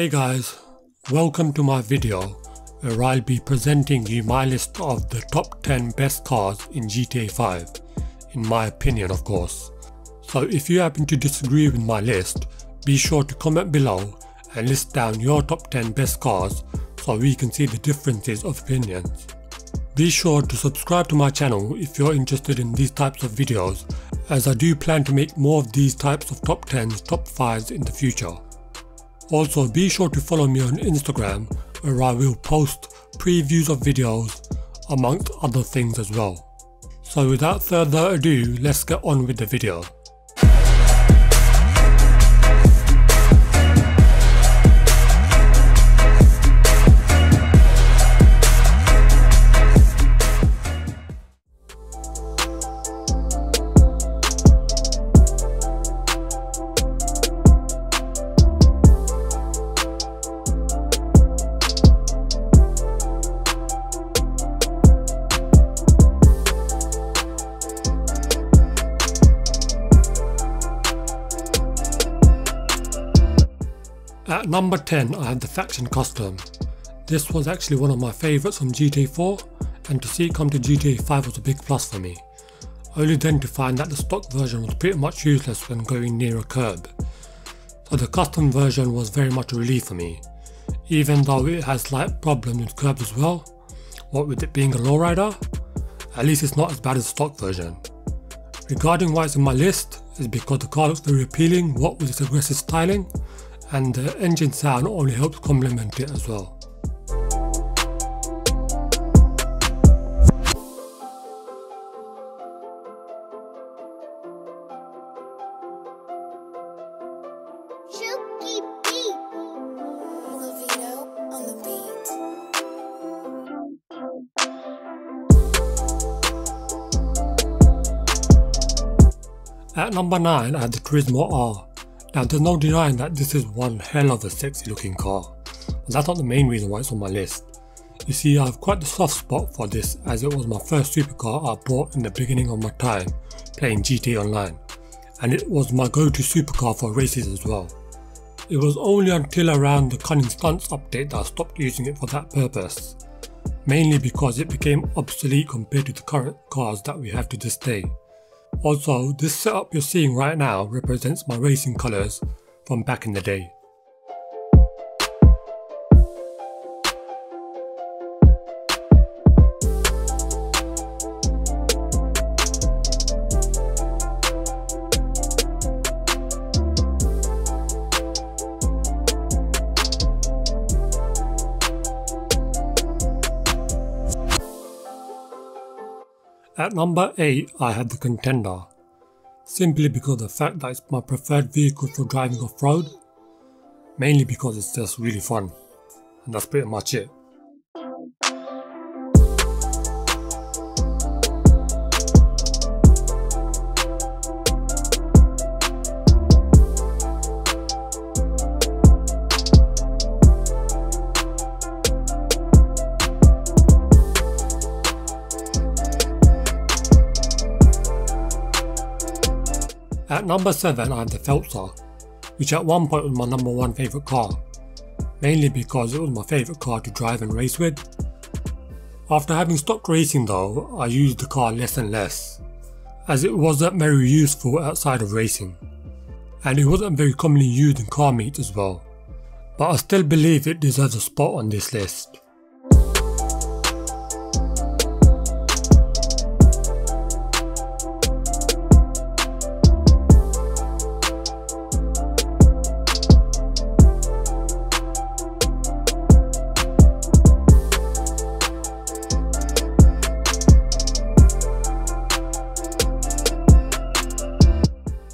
Hey guys, welcome to my video where I'll be presenting you my list of the top 10 best cars in GTA 5, in my opinion of course. So if you happen to disagree with my list, be sure to comment below and list down your top 10 best cars so we can see the differences of opinions. Be sure to subscribe to my channel if you're interested in these types of videos, as I do plan to make more of these types of top 10s, top 5s in the future. Also be sure to follow me on Instagram where I will post previews of videos amongst other things as well. So without further ado, let's get on with the video. At number 10 I have the Faction Custom. This was actually one of my favourites from GTA 4, and to see it come to GTA 5 was a big plus for me. Only then to find that the stock version was pretty much useless when going near a curb. So the custom version was very much a relief for me, even though it has slight problems with curbs as well. What with it being a lowrider, at least it's not as bad as the stock version. Regarding why it's in my list is because the car looks very appealing, what with its aggressive styling, and the engine sound only helps complement it as well. Chuki beat. On the beat. At number 9 I have the Turismo R. Now there's no denying that this is one hell of a sexy looking car, but that's not the main reason why it's on my list. You see, I have quite the soft spot for this, as it was my first supercar I bought in the beginning of my time playing GTA Online, and it was my go-to supercar for races as well. It was only until around the Cunning Stunts update that I stopped using it for that purpose, mainly because it became obsolete compared to the current cars that we have to this day. Also, this setup you're seeing right now represents my racing colours from back in the day. At number 8 I have the Contender, simply because of the fact that it's my preferred vehicle for driving off-road, mainly because it's just really fun, and that's pretty much it. At number 7 I have the Feltzer, which at one point was my number 1 favourite car, mainly because it was my favourite car to drive and race with. After having stopped racing though, I used the car less and less, as it wasn't very useful outside of racing, and it wasn't very commonly used in car meets as well, but I still believe it deserves a spot on this list.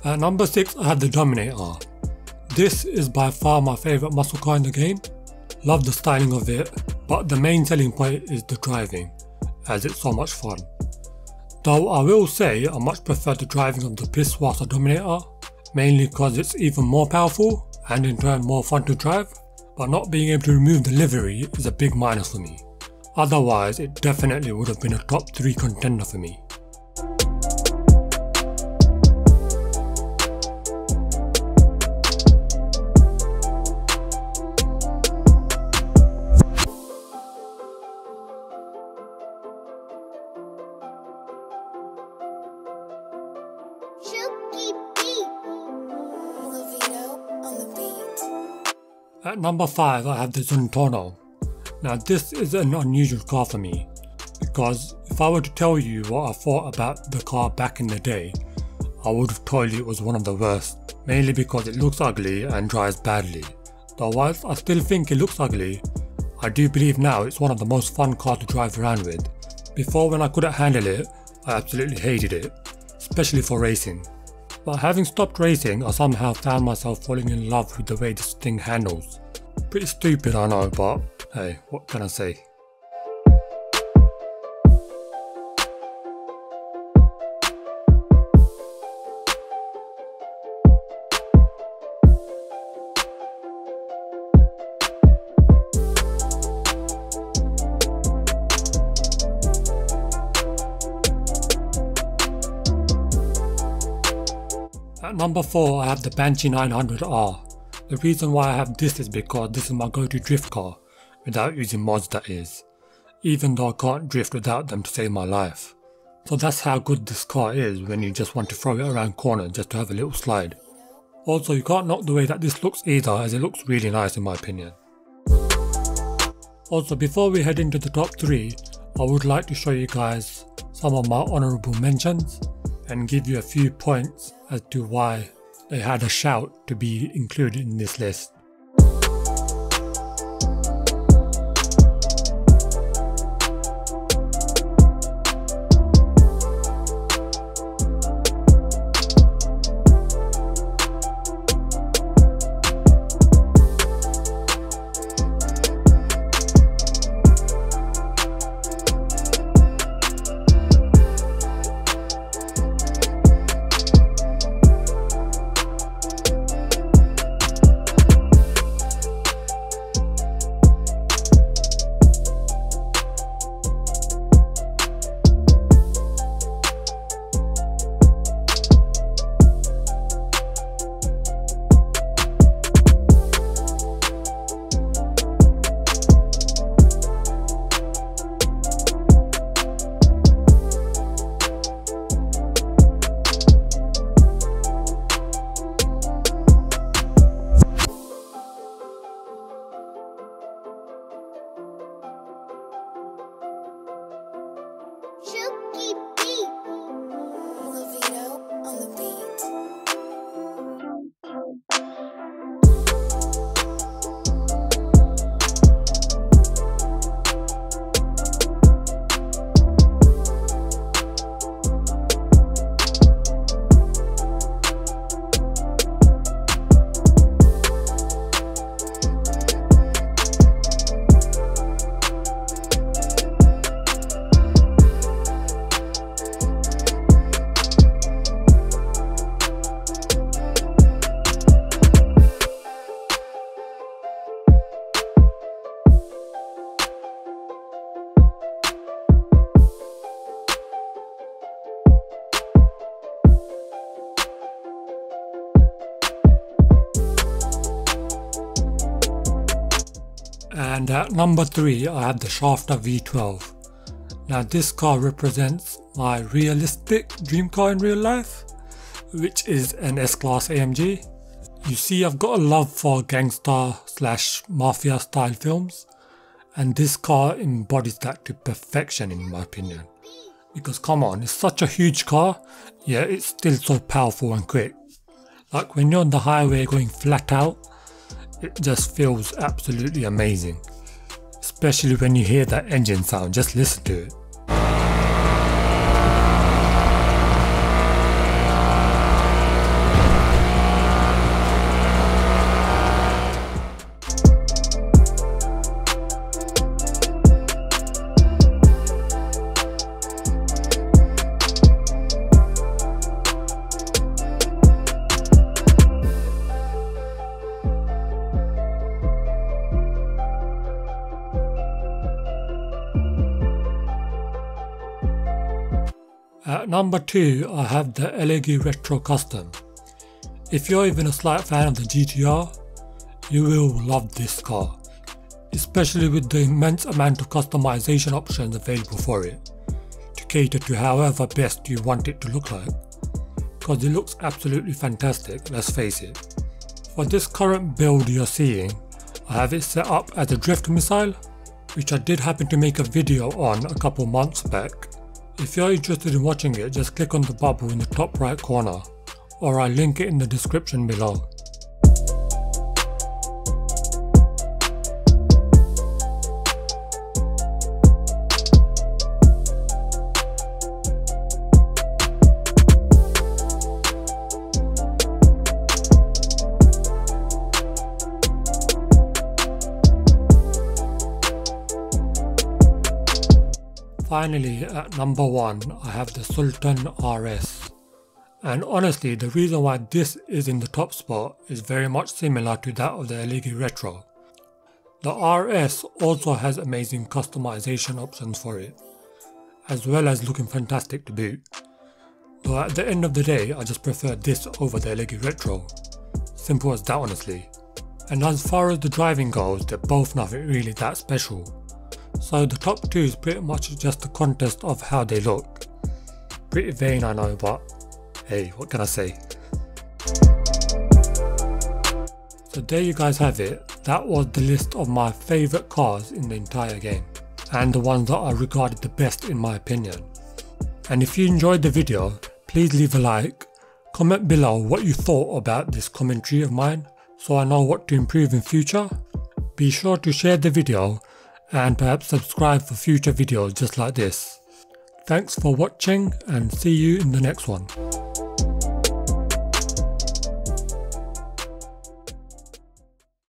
At number 6 I have the Dominator. This is by far my favourite muscle car in the game. Love the styling of it, but the main selling point is the driving, as it's so much fun. Though I will say I much prefer the driving of the Pisswasser Dominator, mainly because it's even more powerful and in turn more fun to drive, but not being able to remove the livery is a big minus for me. Otherwise it definitely would have been a top 3 contender for me. At number 5 I have the Zentorno. Now this is an unusual car for me, because if I were to tell you what I thought about the car back in the day, I would have told you it was one of the worst, mainly because it looks ugly and drives badly. Though whilst I still think it looks ugly, I do believe now it's one of the most fun cars to drive around with. Before, when I couldn't handle it, I absolutely hated it, especially for racing. But having stopped racing, I somehow found myself falling in love with the way this thing handles. Pretty stupid I know, but hey, what can I say? At number 4 I have the Banshee 900R. The reason why I have this is because this is my go-to drift car, without using mods that is, even though I can't drift without them to save my life. So that's how good this car is when you just want to throw it around corners just to have a little slide. Also, you can't knock the way that this looks either, as it looks really nice in my opinion. Also, before we head into the top 3, I would like to show you guys some of my honourable mentions and give you a few points as to why they had a shout to be included in this list. Chuki beat. Levito on the beat. And at number 3 I have the Shafter V12. Now this car represents my realistic dream car in real life, which is an S-Class AMG. You see, I've got a love for gangster / mafia style films, and this car embodies that to perfection in my opinion. Because come on, it's such a huge car, yet it's still so powerful and quick. Like when you're on the highway going flat out, it just feels absolutely amazing. Especially when you hear that engine sound, just listen to it. At number 2 I have the ELEGY Retro Custom. If you're even a slight fan of the GTR, you will love this car, especially with the immense amount of customization options available for it, to cater to however best you want it to look like, because it looks absolutely fantastic, let's face it. For this current build you're seeing, I have it set up as a drift missile, which I did happen to make a video on a couple months back. If you're interested in watching it, just click on the bubble in the top right corner, or I'll link it in the description below. Finally, at number 1, I have the Sultan RS. And honestly, the reason why this is in the top spot is very much similar to that of the ELEGY Retro. The RS also has amazing customization options for it, as well as looking fantastic to boot. Though at the end of the day, I just prefer this over the ELEGY Retro. Simple as that, honestly. And as far as the driving goes, they're both nothing really that special. So the top 2 is pretty much just a contest of how they look. Pretty vain, I know, but hey, what can I say? So there you guys have it. That was the list of my favourite cars in the entire game, and the ones that I regarded the best in my opinion. And if you enjoyed the video, please leave a like, comment below what you thought about this commentary of mine, so I know what to improve in future. Be sure to share the video and perhaps subscribe for future videos just like this. Thanks for watching and see you in the next one.